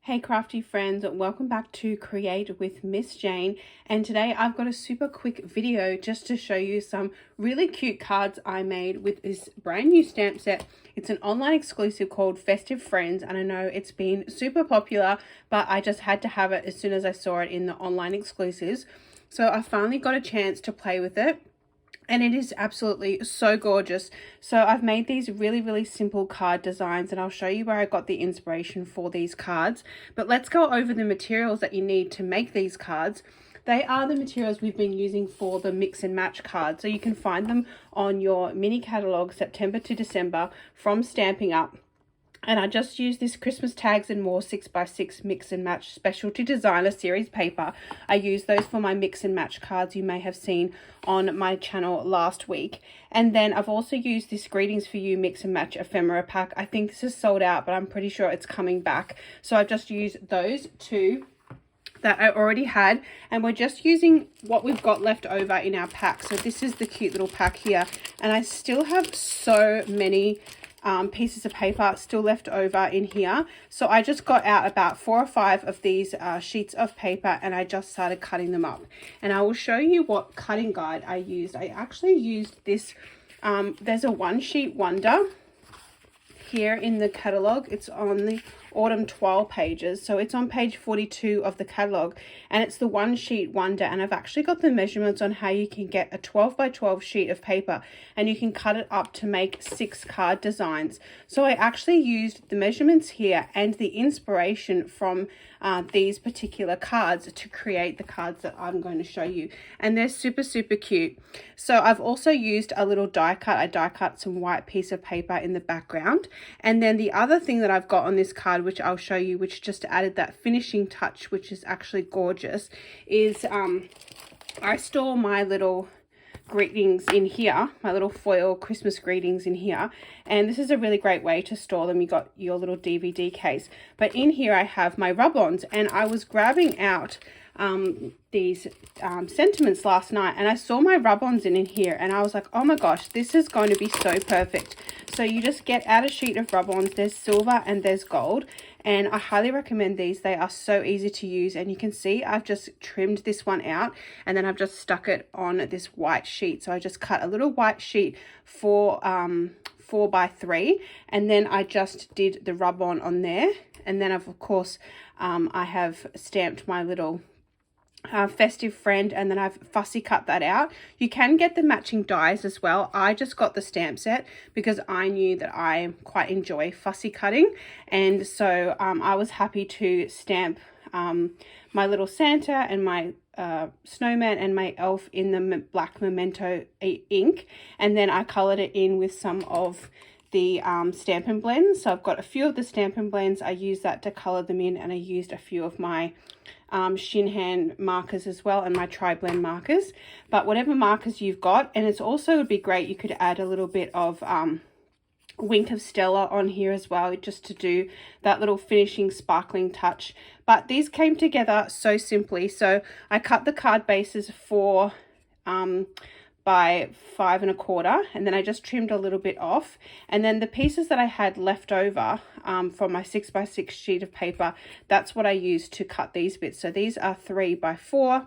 Hey crafty friends, welcome back to Create with Miss Jane, and today I've got a super quick video just to show you some really cute cards I made with this brand new stamp set. It's an online exclusive called Festive Friends, and I know it's been super popular, but I just had to have it as soon as I saw it in the online exclusives. So I finally got a chance to play with it. And it is absolutely so gorgeous. So I've made these really simple card designs, and I'll show you where I got the inspiration for these cards. But let's go over the materials that you need to make these cards. They are the materials we've been using for the mix and match cards. So you can find them on your mini catalogue September to December from Stampin Up. And I just used this Christmas Tags and More 6x6 Mix and Match Specialty Designer Series paper. I used those for my mix and match cards you may have seen on my channel last week. And then I've also used this Greetings for You Mix and Match Ephemera pack. I think this is sold out, but I'm pretty sure it's coming back. So I've just used those two that I already had, and we're just using what we've got left over in our pack. So this is the cute little pack here, and I still have so many pieces of paper still left over in here. So I just got out about 4 or 5 of these sheets of paper, and I just started cutting them up. And I will show you what cutting guide I used. I actually used this, there's a One Sheet Wonder here in the catalogue. It's on the autumn 12 pages, so it's on page 42 of the catalogue, and it's the One Sheet Wonder. And I've actually got the measurements on how you can get a 12 by 12 sheet of paper, and you can cut it up to make 6 card designs. So I actually used the measurements here and the inspiration from these particular cards to create the cards that I'm going to show you, and they're super cute. So I've also used a little die cut. I die cut some white piece of paper in the background, and then the other thing that I've got on this card, which I'll show you, which just added that finishing touch, which is actually gorgeous, is I store my little greetings in here, my little foil Christmas greetings in here, and this is a really great way to store them. You got your little DVD case, but in here I have my rub-ons, and I was grabbing out these sentiments last night, and I saw my rub-ons in here, and I was like, oh my gosh, this is going to be so perfect. So you just get out a sheet of rub-ons. There's silver and there's gold, and I highly recommend these. They are so easy to use, and you can see I've just trimmed this one out, and then I've just stuck it on this white sheet. So I just cut a little white sheet for 4 by 3, and then I just did the rub-on there, and then of course I have stamped my little festive friend, and then I've fussy cut that out. You can get the matching dies as well. I just got the stamp set because I knew that I quite enjoy fussy cutting, and so I was happy to stamp my little Santa and my snowman and my elf in the black memento ink, and then I colored it in with some of the Stampin' Blends. So I've got a few of the Stampin' Blends. I used that to color them in, and I used a few of my shin hand markers as well, and my tri-blend markers. But whatever markers you've got, and it's also would be great, you could add a little bit of Wink of Stella on here as well, just to do that little finishing sparkling touch. But these came together so simply. So I cut the card bases for by 5 1/4, and then I just trimmed a little bit off, and then the pieces that I had left over from my 6x6 sheet of paper, that's what I used to cut these bits. So these are 3 by 4,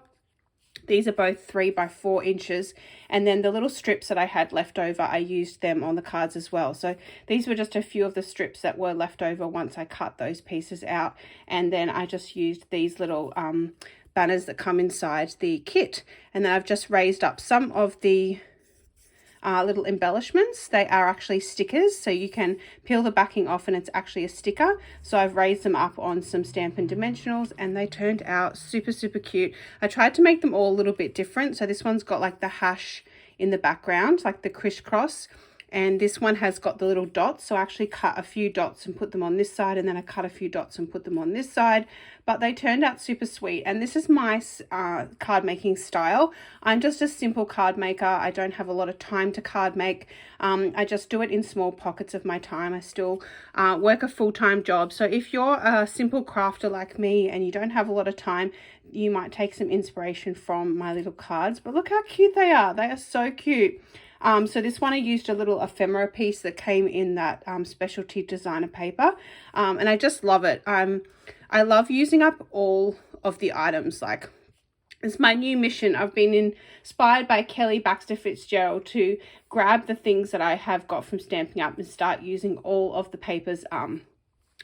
these are both 3 by 4 inches, and then the little strips that I had left over, I used them on the cards as well. So these were just a few of the strips that were left over once I cut those pieces out, and then I just used these little banners that come inside the kit. And then I've just raised up some of the little embellishments. They are actually stickers, so you can peel the backing off and it's actually a sticker. So I've raised them up on some Stampin' Dimensionals, and they turned out super cute. I tried to make them all a little bit different. So this one's got like the hash in the background, like the crisscross, and this one has got the little dots. So I actually cut a few dots and put them on this side, and then I cut a few dots and put them on this side. But they turned out super sweet, and this is my card making style. I'm just a simple card maker. I don't have a lot of time to card make. I just do it in small pockets of my time. I still work a full-time job. So if you're a simple crafter like me and you don't have a lot of time, you might take some inspiration from my little cards. But look how cute they are. They are so cute. So this one I used a little ephemera piece that came in that Specialty designer paper, and I just love it. I love using up all of the items. Like, it's my new mission. I've been inspired by Kelly Baxter Fitzgerald to grab the things that I have got from Stampin' Up and start using all of the papers.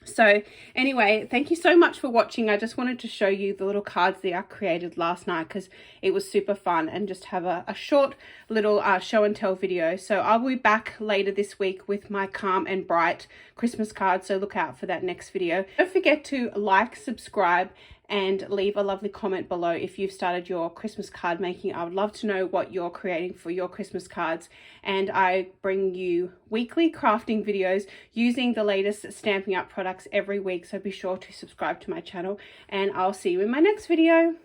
So anyway, thank you so much for watching. I just wanted to show you the little cards that I created last night because it was super fun, and just have a short little show and tell video. So I'll be back later this week with my calm and bright Christmas cards, so look out for that next video. Don't forget to like, subscribe, and leave a lovely comment below if you've started your Christmas card making. I would love to know what you're creating for your Christmas cards. And I bring you weekly crafting videos using the latest Stampin' Up products every week, so be sure to subscribe to my channel, and I'll see you in my next video.